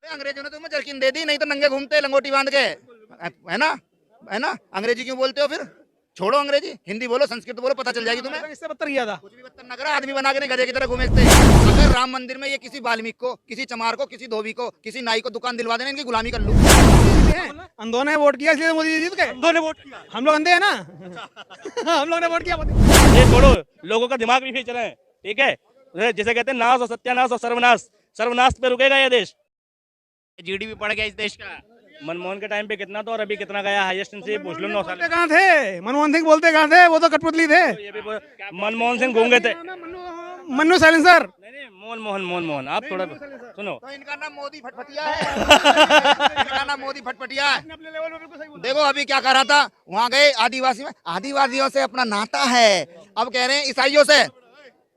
अंग्रेजों ने तुम्हें जरकिन दे दी, नहीं तो नंगे घूमते लंगोटी बांध के, है ना? है ना? अंग्रेजी क्यों बोलते हो फिर? छोड़ो अंग्रेजी, हिंदी बोलो, संस्कृत बोलो, पता चल जाएगी तुम्हें। इससे बदतर किया था। कुछ भी बदतर ना करा, आदमी बना के नहीं गधे की तरह घूमेते। अगर राम मंदिर में ये किसी वाल्मीकि को, किसी चमार को, किसी धोबी को, किसी नाई को दुकान दिलवा देना, इनकी गुलामी कर लूं। अंधों ने वोट किया इसलिए मोदी जी जीत गए। अंधों ने वोट किया, हम लोग अंधे हैं ना। हम लोग ने वोट किया। ये छोड़ो, लोगों का दिमाग भी खींच रहे हैं, ठीक है। जिसे कहते हैं नाश और सत्यानाश और सर्वनाश, सर्वनाश पे रुकेगा ये देश। जीडीपी बढ़ गया इस देश का। मनमोहन के टाइम पे कितना था और अभी कितना गया, हाईएस्ट इनसे पूछ लो। 9 साल बोलते कहाँ थे मनमोहन सिंह? बोलते कहाँ थे? वो तो कठपुतली थे। ये भी मनमोहन सिंह गूंगे थे। मन्नू साइलेंसर। नहीं, मोहन आप थोड़ा सुनो। तो इनका नाम मोदी फटफटिया है। इनका नाम मोदी फटफटिया है। देखो अभी क्या कर रहा था, वहाँ गए आदिवासी में, आदिवासियों से अपना नाता है। अब कह रहे हैं ईसाइयों से,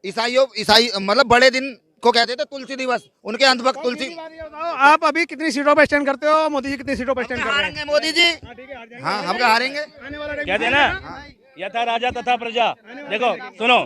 ईसाई मतलब बड़े दिन को कहते थे तुलसी दिवस, उनके अंधभक्त तुलसी। आप अभी कितनी सीटों पे स्टैंड करते हो? मोदी जी कितनी सीटों पे स्टैंड कर रहे हैं? हारेंगे मोदी जी। हाँ हम क्या हारेंगे? कहते हैं ना, यथा राजा तथा प्रजा। देखो सुनो,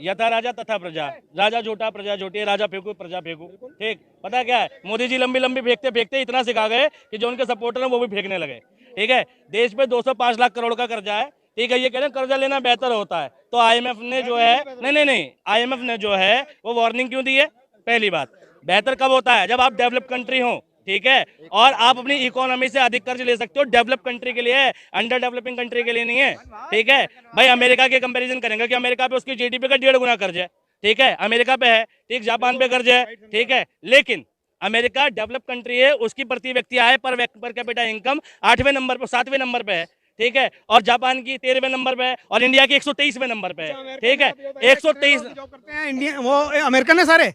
यथा राजा तथा प्रजा, राजा झूठा प्रजा झूठी, राजा फेंकू प्रजा फेंकू, ठीक। पता क्या है, मोदी जी लंबी लंबी फेंकते फेंकते इतना सिखा गए कि जो उनके सपोर्टर हैं वो भी फेंकने लगे, ठीक है। देश पे 205 लाख करोड़ का कर्जा है, ठीक है। ये कह रहे हैं कर्जा लेना बेहतर होता है, तो आईएमएफ ने जो है, नहीं, आईएमएफ ने जो है वो वार्निंग क्यों दी है? पहली बात, बेहतर कब होता है? जब आप डेवलप कंट्री हो, ठीक है, और आप अपनी इकोनॉमी से अधिक कर्ज ले सकते हो। डेवलप कंट्री के लिए है, अंडर डेवलपिंग कंट्री के लिए नहीं है, ठीक है। भाई अमेरिका के कंपैरिजन करेंगे कि अमेरिका पे उसकी जीडीपी का 1.5 गुना कर्ज है, ठीक है, अमेरिका पे है, ठीक। जापान पे कर्ज है, ठीक है, लेकिन अमेरिका डेवलप कंट्री है, उसकी प्रति व्यक्ति आय पर कैपिटा इनकम 8वें नंबर पर, 7वें नंबर पे है, ठीक है, और जापान की 13वें नंबर पे है, और इंडिया की 123वें नंबर पे है, ठीक है। 123 जॉब करते हैं इंडिया, वो अमेरिकन है सारे।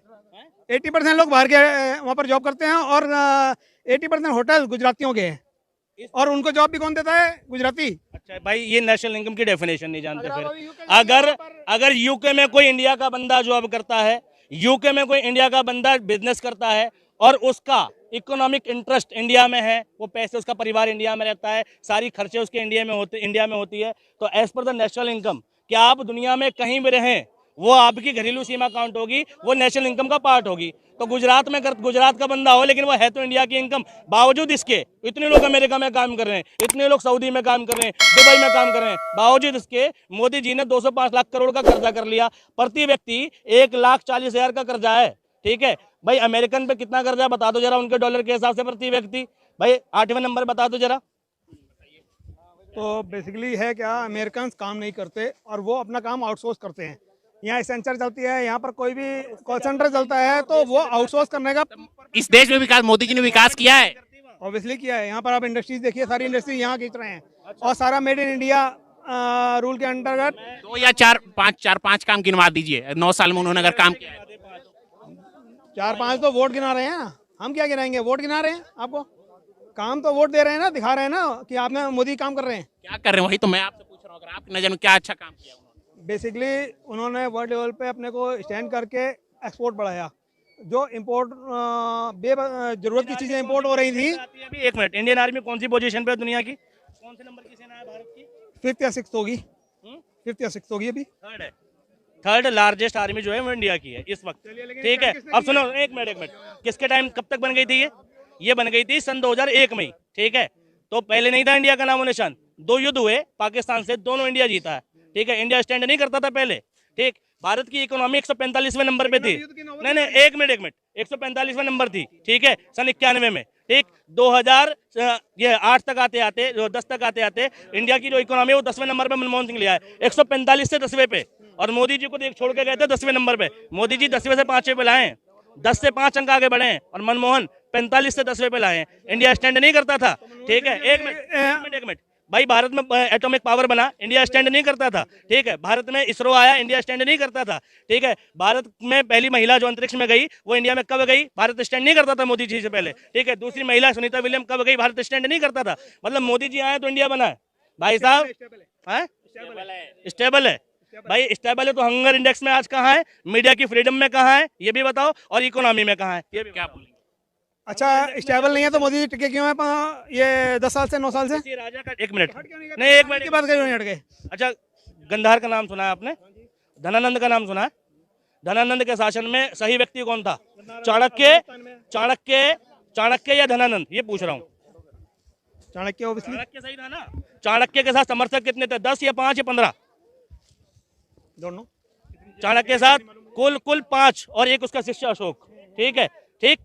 80% लोग बाहर के वहाँ पर जॉब करते हैं, और 80% होटल गुजरातियों के हैं, और उनको जॉब भी कौन देता है? गुजराती। अच्छा भाई, ये नेशनल इनकम की डेफिनेशन नहीं जानते फिर। अगर यूके में कोई इंडिया का बंदा जॉब करता है, यूके में कोई इंडिया का बंदा बिजनेस करता है, और उसका इकोनॉमिक इंटरेस्ट इंडिया में है, वो पैसे, उसका परिवार इंडिया में रहता है, सारी खर्चे उसके इंडिया में होती है, तो as per the national income, क्या आप दुनिया में कहीं भी रहें, वो आपकी घरेलू सीमा काउंट होगी, वो नेशनल इनकम का पार्ट होगी। तो गुजरात का बंदा हो, लेकिन वो है तो इंडिया की इनकम, बावजूद इसके इतने लोग अमेरिका में काम कर रहे हैं, इतने लोग सऊदी में काम कर रहे हैं, दुबई में काम कर रहे हैं, बावजूद इसके मोदी जी ने 205 लाख करोड़ का कर्जा कर लिया। प्रति व्यक्ति 1,40,000 का कर्जा है, ठीक है। भाई अमेरिकन पे कितना कर्जा बता दो जरा, उनके डॉलर के हिसाब से प्रति व्यक्ति। भाई 8वें नंबर बता दो जरा। तो बेसिकली है क्या, अमेरिकन काम नहीं करते और वो अपना काम आउटसोर्स करते हैं। यहाँ एसेंचर चलती है, यहाँ पर कोई भी कॉल सेंटर चलता है, तो वो आउटसोर्स करने का। इस देश में विकास मोदी जी ने विकास किया है, ऑब्वियसली किया है। यहाँ पर आप इंडस्ट्रीज देखिए, सारी इंडस्ट्री यहाँ खींच रहे हैं, और सारा मेड इन इंडिया रूल के अंतर्गत। 2 या 4-5 काम गिनवा दीजिए 9 साल में उन्होंने अगर काम किया है। 4-5 तो वोट गिना रहे हैं ना, हम क्या गिनाएंगे? वोट गिना रहे हैं आपको, काम तो वोट दे रहे हैं ना, दिखा रहे हैं ना कि आपने मोदी काम कर रहे हैं। क्या कर रहे हैं वही तो मैं आपसे पूछ रहा हूँ, अगर आपकी नजर में क्या अच्छा काम किया उन्होंने? बेसिकली उन्होंने वर्ल्ड लेवल पे अपने को स्टैंड करके एक्सपोर्ट बढ़ाया। जो इम्पोर्ट जरूरत की चीजें इम्पोर्ट हो रही थी। अभी 1 मिनट, इंडियन आर्मी कौन सी पोजीशन पे है दुनिया की? कौन से नंबर की सेना है भारत की? 5th या 6th होगी, 5th या 6th होगी अभी। थर्ड है, थर्ड लार्जेस्ट आर्मी जो है वो इंडिया की है इस वक्त, ठीक है। अब सुनो, एक मिनट, किसके टाइम, कब तक बन गई थी ये बन गई थी सन 2001 में, ठीक है। तो पहले नहीं था इंडिया का नामो निशान, 2 युद्ध हुए पाकिस्तान से, दोनों इंडिया जीता है, ठीक है। इंडिया स्टैंड नहीं करता था पहले, ठीक। भारत की इकोनॉमी 145वें नंबर पे थी, नहीं, एक मिनट, 145वें नंबर थी, ठीक है, सन 91 में, ठीक। 2008 तक आते आते, 10 तक आते आते इंडिया की जो इकोनॉमी है वो 10वें नंबर पे मनमोहन सिंह लिया है, 145 से 10वें पे, और मोदी जी को देख छोड़ के गए थे 10वें नंबर पे। मोदी जी 10वें से 5वें पे लाए, 10 से 5 अंक आगे बढ़े हैं, और मनमोहन 45 से 10वें पे लाए हैं। इंडिया स्टैंड नहीं करता था, ठीक है। एक मिनट भाई, भारत में एटॉमिक पावर बना, इंडिया स्टैंड नहीं करता था, ठीक है। भारत में इसरो आया, इंडिया स्टैंड नहीं करता था, ठीक है। भारत में पहली महिला जो अंतरिक्ष में गई वो इंडिया में कब गई? भारत स्टैंड नहीं करता था मोदी जी से पहले, ठीक है। दूसरी महिला सुनीता विलियम कब गई? भारत स्टैंड नहीं करता था। मतलब मोदी जी आए तो इंडिया बना है भाई साहब, स्टेबल है भाई, स्टेबल है। तो हंगर इंडेक्स में आज कहाँ है? मीडिया की फ्रीडम में कहाँ है ये भी बताओ, और इकोनॉमी में कहाँ है ये भी क्या बोलेंगे? अच्छा, स्टेबल नहीं है तो मोदी जी टिके क्यों है ये 10 साल से, 9 साल से? राजा का, एक मिनट, नहीं, एक मिनट की बात क्यों नहीं हट गए? अच्छा, गंधार का नाम सुना है आपने? धनानंद का नाम सुना है? धनानंद के शासन में सही व्यक्ति कौन था? चाणक्य चाणक्य या धनानंद, ये पूछ रहा हूँ। चाणक्य ऑब्वियसली। चाणक्य सही था ना? चाणक्य के साथ समर्थक कितने थे? 10 या 5 या 15? Don't know. चाणक्य के साथ कुल 5 और एक उसका शिष्य अशोक। ठीक है, ठीक,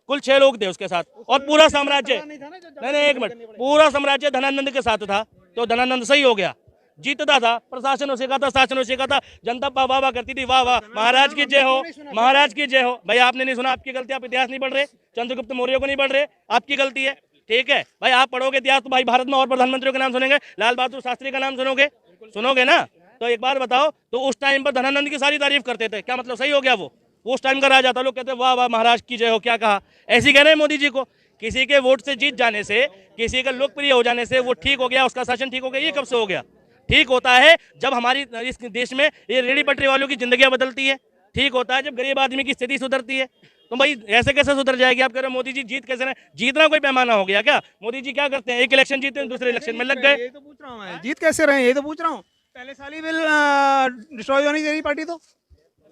कुल 6 लोग थे उसके साथ। और पूरा साम्राज्य, नहीं एक मिनट, पूरा साम्राज्य धनानंद के साथ था, तो धनानंद सही हो गया, जीतता था, प्रशासन उसी का था, शासन उसी का था, जनता वाह वाह करती थी, वाह वाह महाराज की जय हो, महाराज की जय हो। भाई आपने नहीं सुना, आपकी गलती, आप इतिहास नहीं पढ़ रहे, चंद्रगुप्त मौर्य को नहीं पढ़ रहे, आपकी गलती है। ठीक है भाई, आप पढ़ोगे इतिहास तो भाई भारत में और प्रधानमंत्रियों के नाम सुनेंगे, लाल बहादुर शास्त्री का नाम सुनोगे ना? तो एक बार बताओ, तो उस टाइम पर धनानंद की सारी तारीफ करते थे, क्या मतलब सही हो गया? वो उस टाइम का राजा था, लोग कहते वाह वाह महाराज की जय हो, क्या कहा? ऐसे ही कह रहे हैं मोदी जी को, किसी के वोट से जीत जाने से, किसी का लोकप्रिय हो जाने से वो ठीक हो गया, उसका शासन ठीक हो गया? ये कब से हो गया? ठीक होता है जब हमारी इस देश में ये रेडी पटरी वालों की जिंदगियां बदलती है, ठीक होता है जब गरीब आदमी की स्थिति सुधरती है। तो भाई ऐसे कैसे सुधर जाएगी? आप कह रहे हो मोदी जी जीत कैसे रहे? जीतना कोई पैमाना हो गया क्या? मोदी जी क्या करते हैं, एक इलेक्शन जीते हैं, दूसरे इलेक्शन में लग गए। ये तो पूछ रहा हूँ मैं, जीत कैसे रहे, ये तो पूछ रहा हूँ। पहले साल ही बिल डिस्ट्रॉय होनी चाहिए पार्टी, तो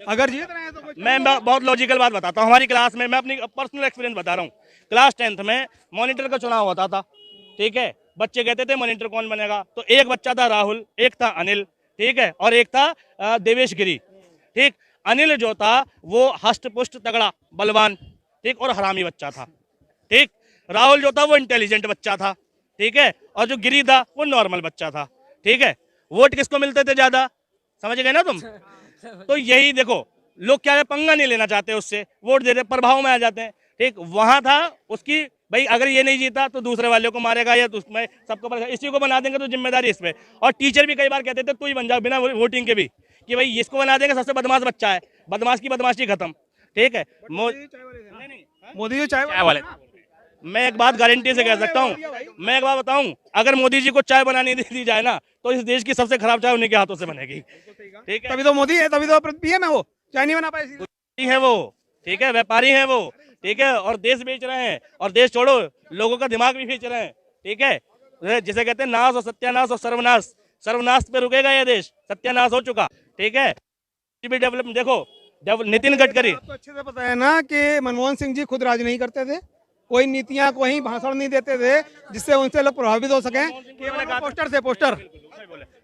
अगर जीत रहे हैं तो मैं बहुत लॉजिकल बात बताता हूँ। हमारी क्लास में, मैं अपनी पर्सनल एक्सपीरियंस बता रहा हूँ, क्लास 10th में मॉनिटर का चुनाव होता था। ठीक है, बच्चे कहते थे मॉनिटर कौन बनेगा, तो एक बच्चा था राहुल, एक था अनिल, ठीक है, और एक था देवेश गिरी। ठीक, अनिल जो था वो हष्ट पुष्ट तगड़ा बलवान, ठीक, और हरामी बच्चा था। ठीक, राहुल जो था वो इंटेलिजेंट बच्चा था। ठीक है, और जो गिरी था वो नॉर्मल बच्चा था। ठीक है, वोट किसको मिलते थे ज्यादा? समझ गए ना तुम? तो यही देखो, लोग क्या है, पंगा नहीं लेना चाहते, उससे वोट दे दे, प्रभाव में आ जाते हैं। ठीक, वहां था उसकी, भाई अगर ये नहीं जीता तो दूसरे वाले को मारेगा, या तो उसमें सबको इसी को बना देंगे, तो जिम्मेदारी इस पे। और टीचर भी कई बार कहते थे तू ही बन जाओ बिना वोटिंग के भी, कि भाई इसको बना देंगे, सबसे बदमाश बच्चा है, बदमाश की बदमाशी खत्म। ठीक है, मोदी जी चाय वाले मैं एक बात गारंटी से कह सकता हूँ, मैं एक बात बताऊं, अगर मोदी जी को चाय बनानी दी जाए ना, तो इस देश की सबसे खराब चाय उन्हीं के हाथों से बनेगी। ठीक है, तभी तो मोदी है, तभी तो पीएम है वो, चाय नहीं बना पाए। है वो, ठीक है, व्यापारी है वो, ठीक है, और देश बेच रहे हैं, और देश छोड़ो लोगों का दिमाग भी बेच रहे हैं। ठीक है, जिसे कहते हैं नाश और सत्यानाश और सर्वनाश, सर्वनाश पे रुकेगा ये देश, सत्यानाश हो चुका। ठीक है, डेवलपमेंट देखो, नितिन गडकरी, आपको अच्छे से पता है ना कि मनमोहन सिंह जी खुद राज नहीं करते थे, कोई नीतियां, कोई भाषण नहीं देते थे जिससे उनसे लोग प्रभावित हो सके, केवल पोस्टर से पोस्टर।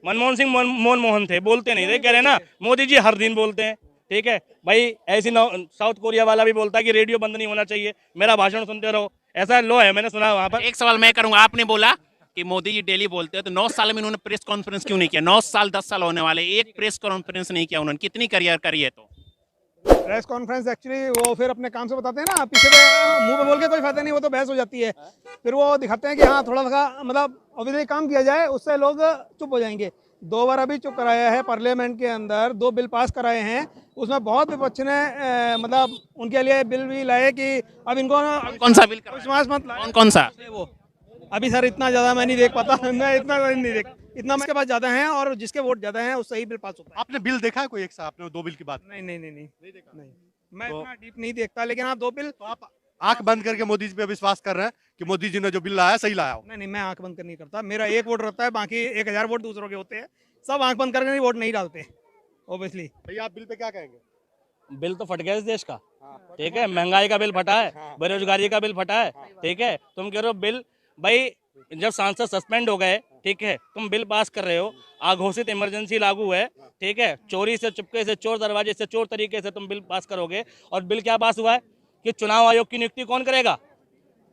मनमोहन सिंह मनमोहन थे, बोलते नहीं थे, कह रहे ना मोदी जी हर दिन बोलते हैं। ठीक है भाई, ऐसी साउथ कोरिया वाला भी बोलता है कि रेडियो बंद नहीं होना चाहिए, मेरा भाषण सुनते रहो, ऐसा लो है, मैंने सुना वहां पर। एक सवाल मैं करूंगा, आपने बोला कि मोदी जी डेली बोलते हैं, तो 9 साल में उन्होंने प्रेस कॉन्फ्रेंस क्यों नहीं किया? 9 साल 10 साल होने वाले, एक प्रेस कॉन्फ्रेंस नहीं किया उन्होंने, कितनी करियर करी है? तो प्रेस कॉन्फ्रेंस एक्चुअली वो फिर अपने काम से बताते हैं ना, पीछे से मुंह पे बोल के कोई फायदा नहीं, वो तो बहस हो जाती है। फिर वो दिखाते हैं कि हाँ थोड़ा सा मतलब ऑब्वियसली काम किया जाए, उससे लोग चुप हो जाएंगे। 2 बार अभी चुप कराया है, पार्लियामेंट के अंदर 2 बिल पास कराए हैं, उसमें बहुत विपक्ष ने मतलब उनके लिए बिल भी लाए कि अब इनको कौन सा बिल विश्वास मत लाए। कौन सा? वो अभी सर इतना ज़्यादा मैं नहीं देख पाता, मैं इतना नहीं देख, इतना उसके पास ज़्यादा है, और जिसके वोट ज़्यादा हैं उससे ही बिल पास होता है। आपने बिल देखा है कोई एक साथ? आपने 2 बिल की बात नहीं, मैं इतना डीप नहीं देखता, लेकिन आप 2 बिल। तो आप आंख बंद करके मोदी जी पे विश्वास कर रहे हैं कि मोदी जी ने जो बिल लाया सही लाया हो? नहीं, मैं आंख बंद कर नहीं करता, मेरा एक वोट रहता है, बाकी 1000 वोट दूसरों के होते हैं, सब आंख बंद करके नहीं वोट नहीं डालते ऑब्वियसली। भैया आप बिल पे क्या कहेंगे? बिल तो फट गया इस देश का। ठीक है, महंगाई का बिल फटा है, बेरोजगारी का बिल फटा है। ठीक है, तुम कह रहे हो बिल, भाई जब सांसद सस्पेंड हो गए, ठीक है, तुम बिल पास कर रहे हो, अघोषित इमरजेंसी लागू है, ठीक है, चोरी से चुपके से, चोर दरवाजे से, चोर तरीके से तुम बिल पास करोगे, और बिल क्या पास हुआ है कि चुनाव आयोग की नियुक्ति कौन करेगा?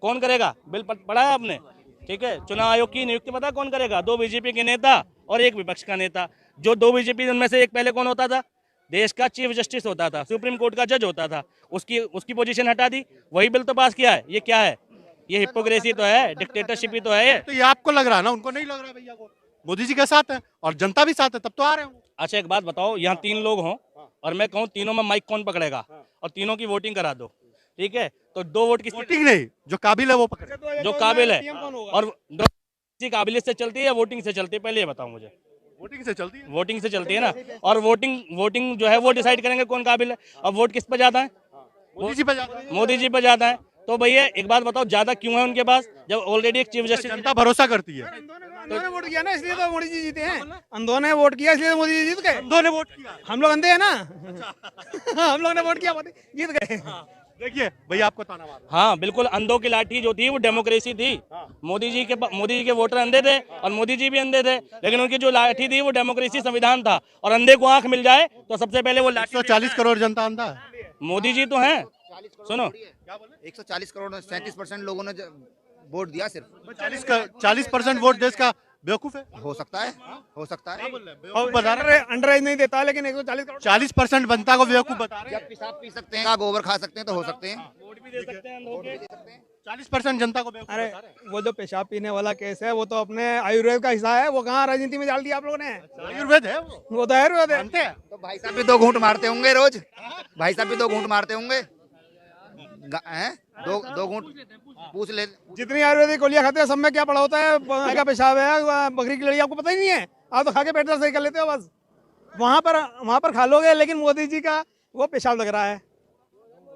कौन करेगा? बिल पढ़ा है आपने? ठीक है, चुनाव आयोग की नियुक्ति पता कौन करेगा? 2 बीजेपी के नेता और 1 विपक्ष का नेता। जो 2 बीजेपी उनमें से एक पहले कौन होता था? देश का चीफ जस्टिस होता था, सुप्रीम कोर्ट का जज होता था, उसकी पोजीशन हटा दी, वही बिल तो पास किया है। ये क्या है? ये हिपोक्रेसी तो है, डिक्टेटरशिप ही तो है ये। तो ये आपको लग रहा है ना, उनको नहीं लग रहा भैया को? मोदी जी के साथ है और जनता भी साथ है, तब तो आ रहे हो। अच्छा एक बात बताओ, यहाँ 3 लोग हों और मैं कहूँ तीनों में माइक कौन पकड़ेगा, और तीनों की वोटिंग करा दो, ठीक है, तो 2 वोट किस? वोटिंग नहीं, जो काबिल है वो पकड़े। जो काबिल है, और किसी काबिलियत से चलती है या वोटिंग से चलती है, पहले ये बताओ मुझे। वोटिंग से चलती है। वोटिंग से चलती है ना, और वोटिंग जो है वो डिसाइड करेंगे कौन काबिल है। अब वोट किस पे जाता है? मोदी जी पे जाता है। मोदी जी पे जाता है। तो भैया एक बात बताओ, ज्यादा क्यों है उनके पास, जब ऑलरेडी एक चीफ जस्टिस। जनता भरोसा करती है। अंधों ने वोट किया ना, इसलिए तो मोदी जी जीते हैं। अंधों ने वोट किया इसलिए मोदी जी जीत गए। अंधों ने वोट किया, हम लोग अंधे हैं ना। हम लोग ने वोट किया, जीत गए। देखिए भैया आपको ताना मार रहा हाँ बिल्कुल, अंधों की लाठी जो थी वो डेमोक्रेसी थी। मोदी जी के वोटर अंधे थे और मोदी जी भी अंधे थे, लेकिन उनकी जो लाठी थी वो डेमोक्रेसी संविधान था। और अंधे को आंख मिल जाए तो सबसे पहले वो है। लाठी 140 करोड़ जनता अंधा है। मोदी जी तो हैं। सुनो, 140 करोड़ 37% लोगों ने वोट दिया सिर्फ। 40% वोट देश का बेवकूफ है। हो सकता है, हो सकता है। बेवकूफ बता रहे अंडर एज नहीं देता, लेकिन 140 करोड़ 40% जनता को बेवकूफ बता रहे जब पेशाब पी सकते हैं, गोबर खा सकते हैं तो हो सकते हैं। वोट भी दे सकते हैं अंधों के। 40% जनता को बेवकूफ अरे बता रहे हैं। वो जो पेशाब पीने वाला केस है वो तो अपने आयुर्वेद का हिस्सा है, वो कहाँ राजनीति में डाल दिया आप लोगों ने। आयुर्वेद है वो तो आयुर्वेद है। जानते हैं। तो भाई साहब भी 2 घूंट मारते होंगे रोज, भाई साहब भी 2 घूंट मारते होंगे हैं, 2 घूंट पूछ ले। जितनी आयुर्वेदिक गोलियां खाते हैं सब में क्या पड़ा होता है, गाय का पेशाब है, बकरी की लड़ी, आपको पता ही नहीं है। आप तो खा के पेट दर्द सही कर लेते हो बस। वहां पर खा लोगे, लेकिन मोदी जी का वो पेशाब लग रहा है।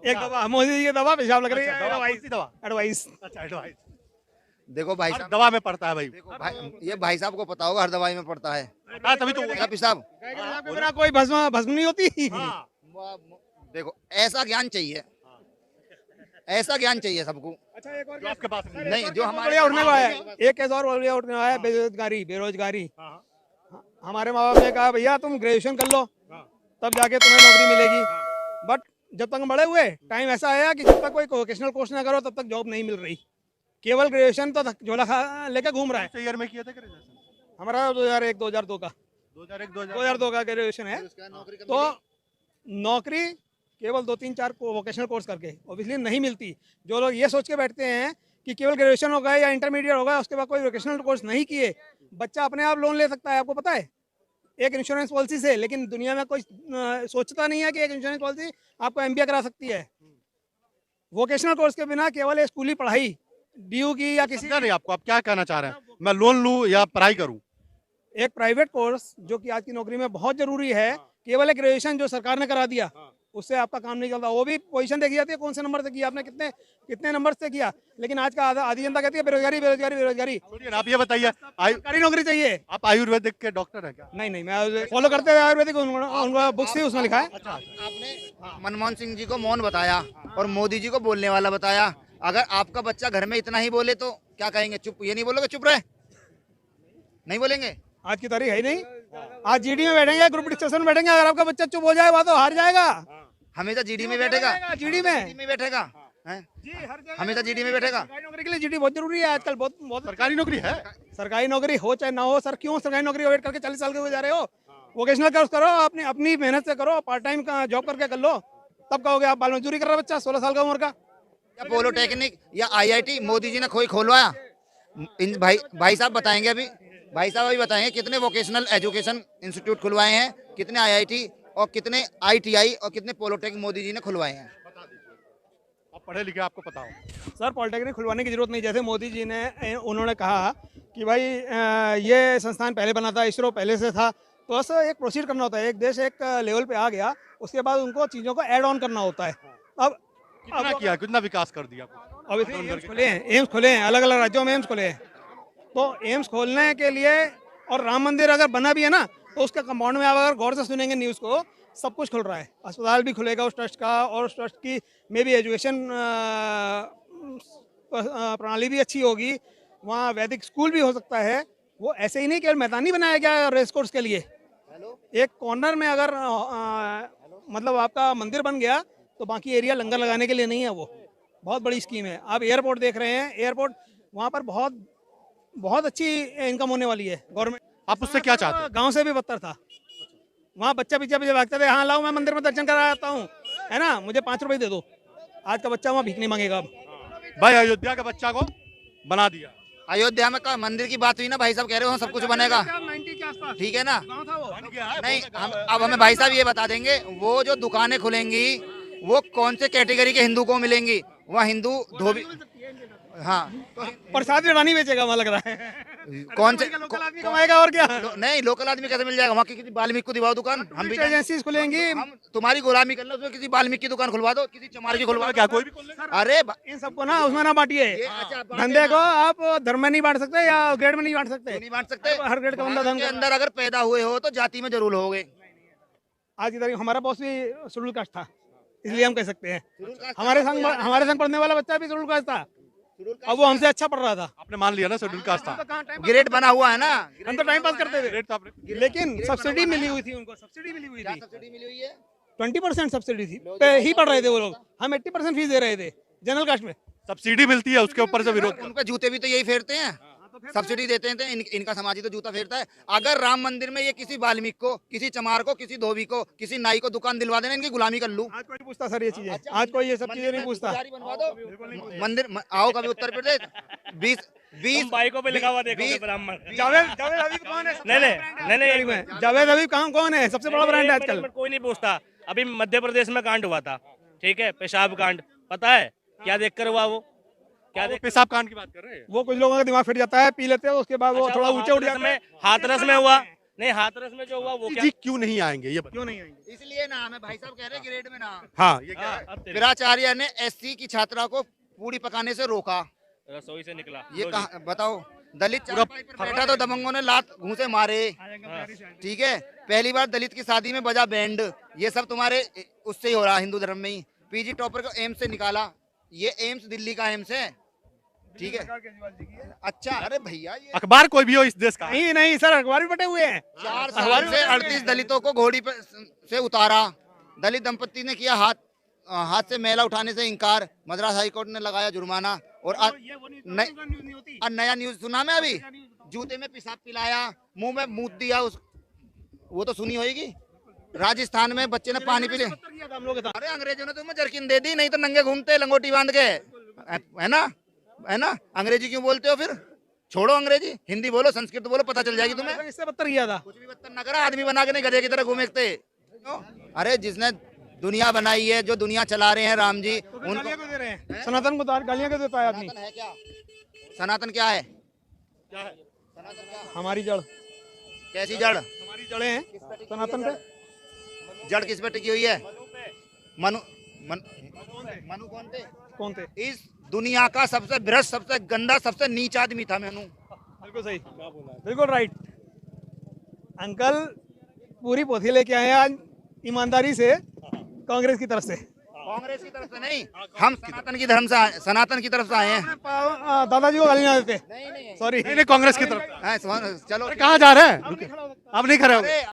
एक दवा मोदी जी की दवा पेशाब लग रही है। दवा, कौन सी दवा? एडवाइस। अच्छा एडवाइस देखो भाई हर साहब, दवा में पड़ता है भाई। ये भाई साहब को पता होगा, हर दवाई में पड़ता है तभी तो मेरा पेशाब। मेरा कोई भस्म नहीं होती। देखो ऐसा ज्ञान चाहिए, ऐसा ज्ञान चाहिए सबको। अच्छा एक और जो आपके पास नहीं, जो हमारे बढ़िया उठने को है, एक केस और बढ़िया उठने को है, बेरोजगारी। हमारे माँ बाप ने कहा भैया तुम ग्रेजुएशन कर लो, तब जाके तुम्हें नौकरी मिलेगी। बट जब तक हम बड़े हुए, टाइम ऐसा आया कि जब तक कोई वोकेशनल कोर्स ना करो तब तक जॉब नहीं मिल रही। केवल ग्रेजुएशन तो झोला लेकर घूम रहा है। ईयर में किया था ग्रेजुएशन? हमारा 2001-2002 का 2001-2002 का ग्रेजुएशन है। तो नौकरी केवल 2-3-4 वोकेशनल कोर्स करके ऑब्वियसली नहीं मिलती। जो लोग ये सोच के बैठते हैं कि केवल ग्रेजुएशन होगा या इंटरमीडिएट होगा, उसके बाद कोई वोकेशनल कोर्स नहीं किए, बच्चा अपने आप लोन ले सकता है। आपको पता है, एक इंश्योरेंस पॉलिसी से। लेकिन दुनिया में कोई सोचता नहीं है कि एक इंश्योरेंस पॉलिसी आपको MBA करा सकती है। वोकेशनल कोर्स के बिना केवल स्कूली पढ़ाई DU की या किसी नहीं, आपको आप क्या कहना चाह रहे हैं? मैं लोन लूं या पढ़ाई करूं? एक प्राइवेट कोर्स जो कि आज की नौकरी में बहुत जरूरी है, केवल एक ग्रेजुएशन जो सरकार ने करा दिया उससे आपका काम नहीं चलता। वो भी पोजीशन देखी जाती है, कौन से नंबर से किया आपने, कितने नंबर से किया। लेकिन आज का आधी जनता कहती है बेरोजगारी बेरोजगारी बेरोजगारी। छोड़िए ना, आप ये बताइए सरकारी नौकरी चाहिए। आप आयुर्वेदिक के डॉक्टर हैं क्या? नहीं, मैं फॉलो करते हुए आयुर्वेदिक उनका बुक्स थी, उसमें लिखा है। आपने मनमोहन सिंह जी को मौन बताया और मोदी जी को बोलने वाला बताया। अगर आपका बच्चा घर में इतना ही बोले तो क्या कहेंगे? चुप, ये नहीं बोलोगे चुप रहे? नहीं बोलेंगे? आज की तारीख है ही नहीं। आज GD में बैठेंगे, ग्रुप डिस्कशन में बैठेंगे, अगर आपका बच्चा चुप हो जाए वहाँ तो हार जाएगा। हमेशा GD में बैठेगा, GD में बैठेगा हैं? हमेशा GD में बैठेगा। सरकारी नौकरी के लिए GD बहुत जरूरी है आजकल। बहुत सरकारी नौकरी है? सरकारी नौकरी हो चाहे ना हो। सर क्यों सरकारी नौकरी वेट करके 40 साल के हो जा रहे हो? वोकेशनल कोर्स करो, अपनी मेहनत से करो, पार्ट टाइम का जॉब करके कर लो, तब कहोगे आप बाल मजदूरी कर रहा बच्चा 16 साल का उम्र का। या पॉलिटेक्निक या IIT मोदी जी ने कोई खोलवाया? इन भाई साहब बताएंगे अभी, भाई साहब अभी बताएंगे कितने वोकेशनल एजुकेशन इंस्टीट्यूट खुलवाए हैं, कितने IIT और कितने ITI और कितने पॉलिटेक्निक मोदी जी ने खुलवाए हैं। आप पढ़े लिखे, आपको पता हो। सर पॉलिटेक्निक खुलवाने की जरूरत नहीं। जैसे मोदी जी ने उन्होंने कहा कि भाई ये संस्थान पहले बना था, ISRO पहले से था, तो ऐसा एक प्रोसीड करना होता है। एक देश एक लेवल पे आ गया, उसके बाद उनको चीज़ों को ऐड ऑन करना होता है। अब कितना किया, कितना विकास कर दिया? अब एम्स खुले हैं, अलग अलग राज्यों में एम्स खुले हैं। तो एम्स खोलने के लिए, और राम मंदिर अगर बना भी है ना, तो उसके कंपाउंड में आप अगर गौर से सुनेंगे न्यूज़ को, सब कुछ खुल रहा है। अस्पताल भी खुलेगा उस ट्रस्ट का, और उस ट्रस्ट की में भी एजुकेशन प्रणाली भी अच्छी होगी। वहाँ वैदिक स्कूल भी हो सकता है। वो ऐसे ही नहीं केवल मैदानी बनाया गया है रेस कोर्स के लिए। एक कॉर्नर में अगर मतलब आपका मंदिर बन गया तो बाकी एरिया लंगर लगाने के लिए नहीं है। वो बहुत बड़ी स्कीम है। आप एयरपोर्ट देख रहे हैं, एयरपोर्ट वहाँ पर बहुत अच्छी इनकम होने वाली है गवर्नमेंट। आप उससे क्या चाहते हैं? गांव से भी बदतर था। वहाँ बच्चा पीछे पीछे भागते थे, हाँ लाओ मैं मंदिर में दर्शन करा आता हूँ, है ना, मुझे 5 रुपए दे दो। आज का बच्चा वहाँ भीख नहीं मांगेगा अब। भाई अयोध्या के बच्चा को बना दिया। अयोध्या में का मंदिर की बात हुई ना, भाई साहब कह रहे हो सब कुछ बनेगा, 90 के आसपास ठीक है ना? गाँव था वो। नहीं, अब हमें भाई साहब ये बता देंगे, वो जो दुकानें खुलेंगी वो कौन से कैटेगरी के हिंदू को मिलेंगी? वहाँ हिंदू धोबी, हाँ, प्रसाद भी रानी बेचेगा वहाँ लग रहा है। कौन से लोकल आदमी कमाएगा और क्या। नहीं, लोकल आदमी कैसे मिल जाएगा? वहाँ की किसी वाल्मीकि को दिवाओ दुकान, हम भी एजेंसीज खुलेंगी। हम तुम्हारी गुलामी कर लो, उसमें किसी वाल्मीकि की दुकान खुलवा दो, किसी चमार की खुलवा दो। क्या कोई भी खोल लेगा? अरे इन सबको ना उसमें ना बांटिए। अच्छा, धंधे को आप धर्म में नहीं बांट सकते या ग्रेड में नहीं बांट सकते। नहीं बांट सकते। हर ग्रेड का बंदा भारत धर्म के का। अंदर अगर पैदा हुए हो तो जाति में जरूर होगे। आज की तारीख हमारा बॉस भी शेड्यूल कास्ट था, इसलिए हम कह सकते हैं। हमारे संग पढ़ने वाला बच्चा भी शेड्यूल कास्ट था, अब वो हमसे अच्छा पढ़ रहा था। आपने मान लिया ना शेड्यूल कास्ट था। ग्रेड बना हुआ है ना। हम तो टाइम पास करते थे, ग्रेड तो आपने लेकिन सब्सिडी मिली हुई थी उनको, सब्सिडी मिली हुई क्या थी, सब्सिडी मिली हुई है? 20% सब्सिडी थी, पे ही पढ़ रहे थे वो लोग, हम 80% फीस दे रहे थे जनरल कास्ट में। सब्सिडी मिलती है उसके ऊपर से विरोध उन पे जूते भी तो यही फेरते हैं, सब्सिडी देते हैं तो इनका समाजी तो जूता फेरता है। अगर राम मंदिर में ये किसी वाल्मीकि को, किसी चमार को, किसी धोबी को, किसी नाई को दुकान दिलवा देना, इनकी गुलामी कर लूं। आज कोई नहीं पूछता सर ये चीजें, आज कोई ये सब चीजें नहीं पूछता। पुजारी बनवा दो मंदिर। आओ कभी उत्तर प्रदेश 20 बाइकों पे लिखा हुआ देखोगे ब्राह्मण। जावेद हबीब कौन है? नहीं जावेद हबीब कौन है? सबसे बड़ा ब्रांड है आजकल। कोई नहीं पूछता। अभी मध्य प्रदेश में कांड हुआ था, ठीक है, पेशाब कांड, पता है क्या देखकर हुआ वो? क्या देख पेशाब कांड की बात कर रहे हैं। वो कुछ लोगों का दिमाग फिट जाता है, पी लेते हैं, उसके बाद वो थोड़ा ऊंचे उठ जाते हैं। हाथरस में हुआ, नहीं हाथरस में जो हुआ वो क्या? जी क्यों नहीं आएंगे ये क्यों नहीं आएंगे? इसलिए ना हमें भाई साहब कह रहे हैं ग्रेड में ना। हाँ ये क्या है? वीराचार्य ने एससी की छात्रा को पूरी पकाने से रोका। रसोई से निकला ये कहा बताओ? दलित चारपाई पर बैठा तो दबंगों ने लात घूंसे मारे। ठीक है, पहली बार दलित की शादी में बजा बैंड। ये सब तुम्हारे उससे ही हो रहा, हिंदू धर्म में ही। पीजी टॉपर को एम्स से निकाला, ये एम्स दिल्ली का एम्स है, ठीक है। अच्छा, अरे भैया ये अखबार कोई भी हो इस देश का। नहीं सर, अखबार भी बटे हुए हैं। 4 साल से 38 दलितों को घोड़ी पर से उतारा। दलित दंपति ने किया हाथ से मैला उठाने से इंकार। मद्रास हाईकोर्ट ने लगाया जुर्माना। और नया न्यूज सुना मैं अभी, जूते में पेशाब पिलाया, मुंह में मूत दिया उस, वो तो सुनी होगी। राजस्थान में बच्चे ने पानी पी लिया। अरे अंग्रेजों ने तुम्हें जर्किन दे दी, नहीं तो नंगे घूमते लंगोटी बांध के, है ना? अंग्रेजी क्यों बोलते हो फिर? छोड़ो अंग्रेजी, हिंदी बोलो, संस्कृत बोलो, पता चल जाएगी तुम्हें। इससे बदतर किया था। कुछ भी बदतर ना करा, आदमी बना के नहीं गधे की तरह घूमेते। अरे जिसने दुनिया बनाई है, जो दुनिया चला रहे हैं राम जी, उनको दे रहे हैं। सनातन को गालियां क्यों देता है आदमी? सनातन है क्या? सनातन क्या है? हमारी जड़, कैसी जड़? हमारी जड़ें हैं सनातन पे। जड़ किस पे टिकी हुई है? मनु मनु कौन थे? इस दुनिया का सबसे भ्रष्ट, सबसे गंदा, सबसे नीच आदमी था मनु। बिल्कुल सही, बिल्कुल राइट। अंकल पूरी पोथी लेके आए हैं आज ईमानदारी से, कांग्रेस की तरफ से। कांग्रेस की तरफ से नहीं, हम सनातन की तरफ से आए हैं। दादाजी को गाली ना देते, सॉरी। नहीं कांग्रेस की तरफ। चलो कहाँ जा रहे हैं? आप नहीं खड़े हो?